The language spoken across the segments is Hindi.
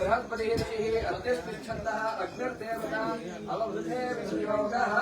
बृहस्पति अत्यस्तिष्ठन्तः अग्निर्देवता अवबुधे विनियोगः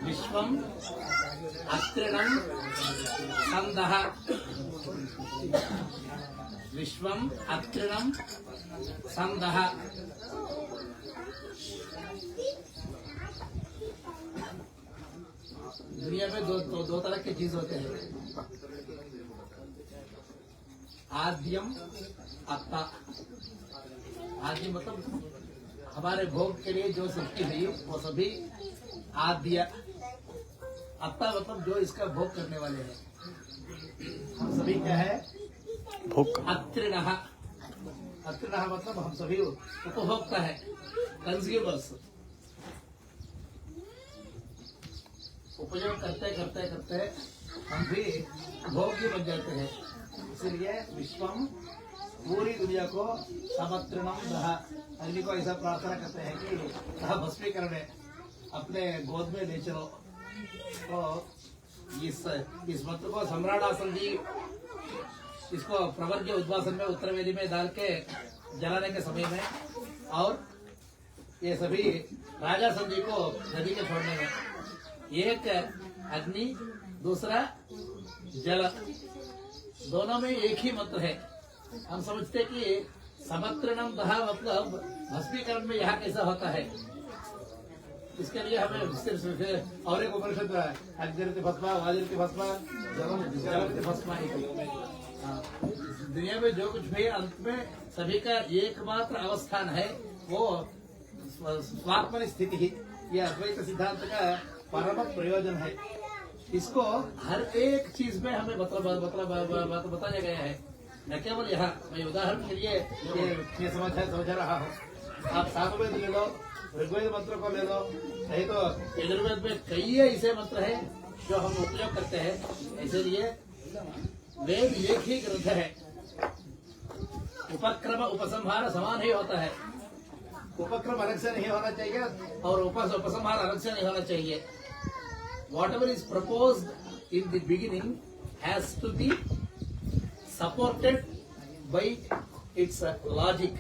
विश्वम् अस्त्रिणम् छन्दः विश्वम् दुनिया में दो तरह के चीज होते हैं, आद्यम अत्ता। आद्य मतलब हमारे भोग के लिए जो सृष्टि हुई वो सभी आद्य। अत्ता मतलब जो इसका भोग करने वाले हैं। हम सभी क्या है? भोग। अत्रिणः। अत्रिणः मतलब हम सभी उपभोक्ता है, कंज्यूमर्स। उपयोग करते करते करते हम भी भोग्य बन जाते हैं। इसलिए विश्वम, पूरी दुनिया को समत्रिणम दह। अग्नि को ऐसा प्रार्थना करते हैं कि सह भस्मीकरण अपने गोद में ले चलो। तो इस मंत्र को सम्राट आसन जी इसको प्रवर्ग्य उद्वासन में उत्तरवेदी में डाल के जलाने के समय में, और ये सभी राजा संजी को नदी के छोड़ने में, एक अग्नि दूसरा जल, दोनों में एक ही मंत्र है। हम समझते कि समत्रिणम दह मतलब भस्मीकरण में यहाँ कैसा होता है, इसके लिए हमें सिर्फ और एक उपनिषद अग्निरिति भस्मा, वाजिरिति भस्मा, जलमिति भस्मा। दुनिया में जो कुछ भी अंत में सभी का एकमात्र अवस्थान है वो स्वात्मनि स्थिति ही। यह अद्वैत सिद्धांत का परम प्रयोजन है। इसको हर एक चीज में हमें बताया गया है, न केवल यहाँ। मैं उदाहरण के लिए ये समझा रहा हूँ। आप सामवेद ले लो, ऋग्वेद मंत्र को ले लो, नहीं तो यजुर्वेद में कई ऐसे मंत्र हैं जो हम उपयोग करते हैं। इसीलिए वेद एक ही ग्रंथ है। उपक्रम उपसंहार समान ही होता है। उपक्रम अलग से नहीं होना चाहिए और उपसंहार अलग से नहीं होना चाहिए। Whatever is proposed in the beginning has to be supported by its logic.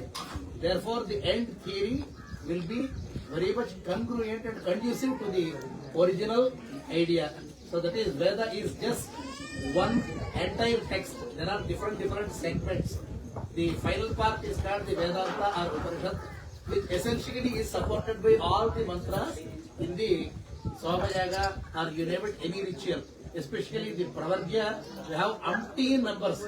Therefore, the end theory will be very much congruent and conducive to the original idea. So that is, Veda is just one entire text. There are different segments. The final part is called the Vedanta or Upanishad, which essentially is supported by all the mantras in the Somayaga or you name it, any ritual. Especially the Pravargya, we have umpteen numbers,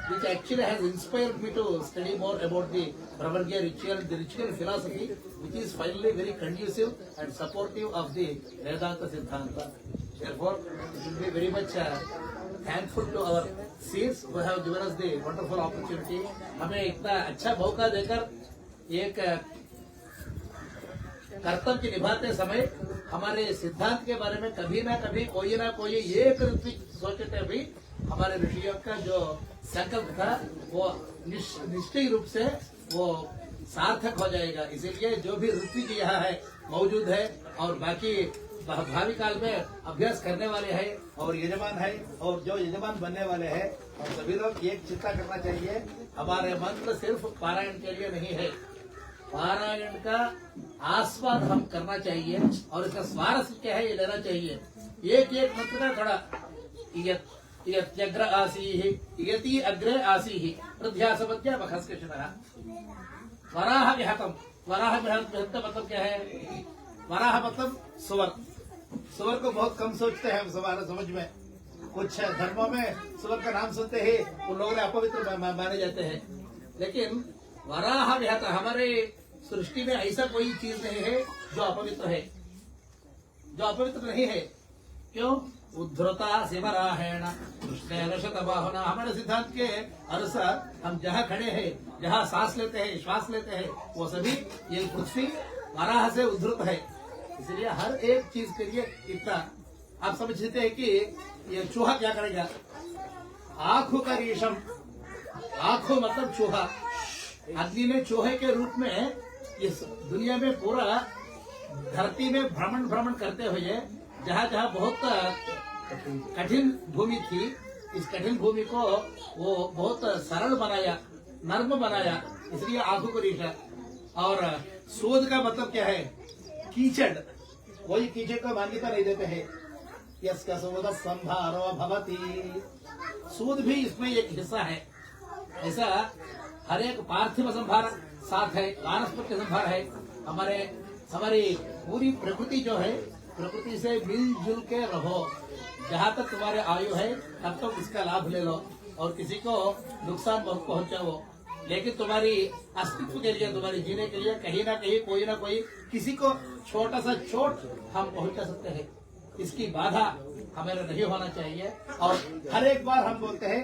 which actually has inspired me to study more about the Pravargya ritual, the ritual philosophy, which is finally very conducive and supportive of the Vedanta Siddhanta. Therefore, it will be very much thankful to our seers who have given us the wonderful opportunity. हमें इतना अच्छा मौका देकर एक कर्तव्य निभाते समय हमारे सिद्धांत के बारे में कभी ना कोई एक ऋत्विक सोचते भी हमारे ऋषियों का जो संकल्प था वो निश्चित रूप से वो सार्थक हो जाएगा। इसीलिए जो भी ऋत्विक यहाँ है मौजूद है और बाकी भावी काल में अभ्यास करने वाले हैं और यजमान है और जो यजमान बनने वाले हैं, और सभी लोग एक चिंता करना चाहिए। हमारे मंत्र सिर्फ पारायण के लिए नहीं है, पारायण का आस्वाद हम करना चाहिए और इसका स्वारस्य क्या है ये लेना चाहिए। एक एक मंत्र का थोड़ा यग्र आसी यति अग्रे आसी प्रध्यासवत्या बखस्कृष्णः वराह विहतम। वराह विहत मतलब क्या है? वराह मतलब सुवर। सुवर को बहुत कम सोचते हैं हमारे समझ में। कुछ धर्मों में सुवर का नाम सुनते ही उन लोगों ने अपवित्र माने जाते हैं, लेकिन वराह विहत हमारे सृष्टि में ऐसा कोई चीज नहीं है जो अपवित्र है, जो अपवित्र नहीं है। क्यों? उद्धृता शिवराहेण कृष्णेन शतबाहुना। हमारे सिद्धांत के अनुसार हम जहाँ खड़े हैं, जहाँ सांस लेते हैं, श्वास लेते हैं, वो सभी ये पृथ्वी वराह से उद्धृत है। इसलिए हर एक चीज के लिए इतना आप समझते हैं कि ये चूहा क्या करेगा? आंखों का रेशम, आंखों मतलब चूहा। अग्नि ने चूहे के रूप में इस दुनिया में पूरा धरती में भ्रमण करते हुए जहाँ जहाँ बहुत कठिन भूमि थी, इस कठिन भूमि को वो बहुत सरल बनाया, नर्म बनाया। इसलिए आंखों को रेशा। और सूद का मतलब क्या है? कीचड़। वही कीचड़ को मान्यता नहीं देते हैं। यस्का सूद संभारो भवति। सूद भी इसमें एक हिस्सा है। ऐसा हर एक पार्थिव संभार साथ है, वानस्पत्य संभार है। हमारी पूरी प्रकृति जो है प्रकृति से मिलजुल के रहो। जहाँ तक तुम्हारे आयु है तब तक इसका लाभ ले लो और किसी को नुकसान मत पहुंचाओ। लेकिन तुम्हारी अस्तित्व के लिए, तुम्हारे जीने के लिए कहीं ना कहीं कोई ना कोई किसी को छोटा सा चोट हम पहुंचा सकते हैं। इसकी बाधा हमें नहीं होना चाहिए। और हर एक बार हम बोलते हैं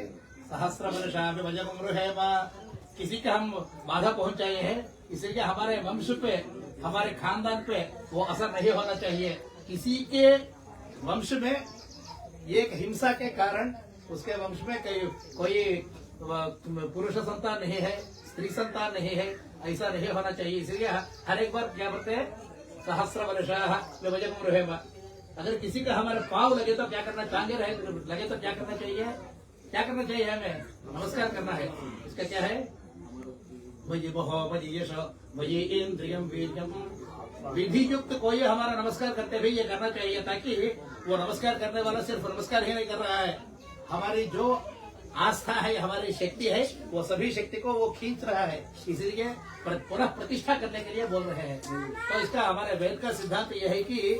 सहस्र वर्षा में भजन उम्र है माँ, किसी का हम बाधा पहुंचाए हैं, इसलिए हमारे वंश पे, हमारे खानदान पे वो असर नहीं होना चाहिए। किसी के वंश में एक हिंसा के कारण उसके वंश में कोई पुरुष संतान नहीं है, स्त्री संतान नहीं है, ऐसा नहीं होना चाहिए। इसलिए हर एक बार क्या बोलते हैं सहस्र वर्षा में भजन उम्र है माँ। अगर किसी का हमारे पाँव लगे तो क्या करना, टांगे रहे लगे तो क्या करना चाहिए, क्या करना चाहिए, हमें नमस्कार करना है। इसका क्या है, मयि मोहो मयि यश मयि इंद्रियम वीर्यम, विधि युक्त कोई हमारा नमस्कार करते हुए ये करना चाहिए, ताकि वो नमस्कार करने वाला सिर्फ नमस्कार ही नहीं कर रहा है, हमारी जो आस्था है, हमारी शक्ति है, वो सभी शक्ति को वो खींच रहा है। इसलिए पुनः प्रतिष्ठा करने के लिए बोल रहे हैं। तो इसका हमारे वेद का सिद्धांत यह है कि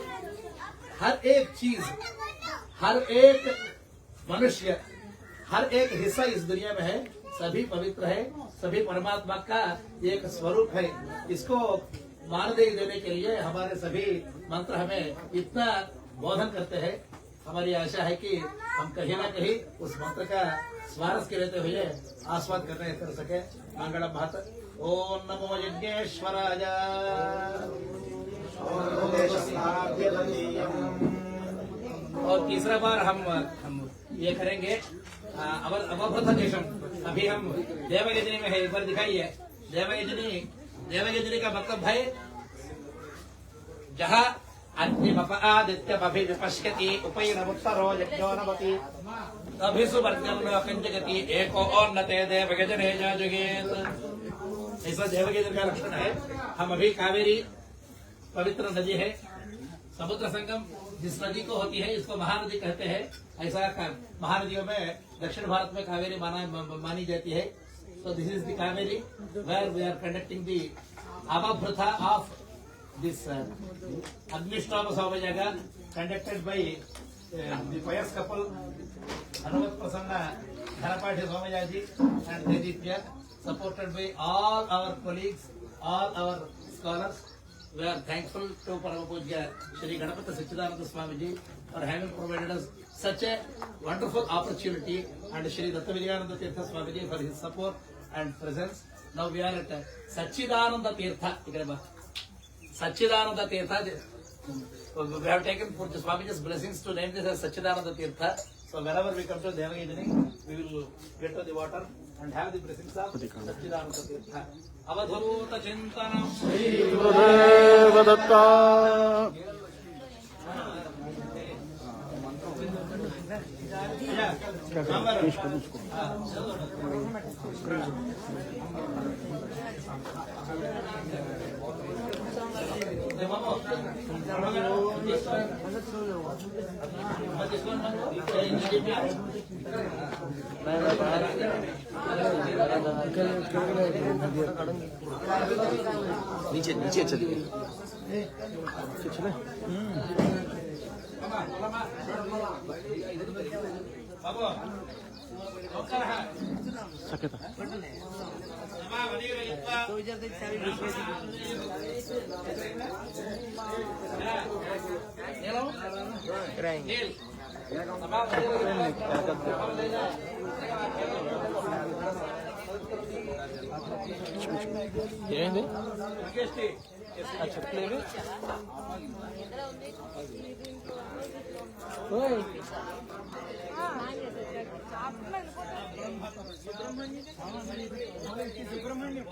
हर एक चीज, हर एक मनुष्य, हर एक हिस्सा इस दुनिया में है, सभी पवित्र है, सभी परमात्मा का एक स्वरूप है। इसको मानदेय देने के लिए हमारे सभी मंत्र हमें इतना बोधन करते हैं। हमारी आशा है कि हम कहीं ना कहीं उस मंत्र का स्वारस के लेते हुए आस्वाद कर सके। मंगलम भात। ओम नमो यज्ञेश्वराय। और तीसरा बार हम ये करेंगे अवभृत देशम। अभी हम देवयजनी में है, एक बार दिखाइए। देवयजनी का मतलब है जहाँ अग्निमपादित्यमभिविपश्यति उपैनमुत्तरो यज्ञो नभति अभिसुवर्गं कंजगति एको ओन्नते देवयजने जाजुगेत। ऐसा देवयजन का लक्षण है। हम अभी कावेरी पवित्र नदी है, समुद्र संगम जिस नदी को होती है इसको महानदी कहते हैं। ऐसा महानदियों में दक्षिण भारत में कावेरी मानी जाती है। So this is the Kaveri where we are conducting the Avabhrata of this Agnishtama Somayaga conducted by the pious couple Hanumat Prasanna Dhanapati Somayaji and Dedipya, supported by all our colleagues, all our scholars. We are thankful to Paramapujya Shri Ganapata Sachidananda Swamiji for having provided us such a wonderful opportunity, and Shri Dattavijayananda Tirtha Swamiji for his support and presence. Now we are at Sachidananda Tirtha. Sachidananda Tirtha. We have taken for the Swamiji's blessings to name this as Sachidananda Tirtha. So wherever we come to Devagini, we will get to the water and have the blessings of Sachidananda Tirtha. Avadhuta Chintanam Shri Gurudeva Datta. नीचे नीचे चलिए ఏంటి చెప్పలేదు సుబ్రహ్మణ్యం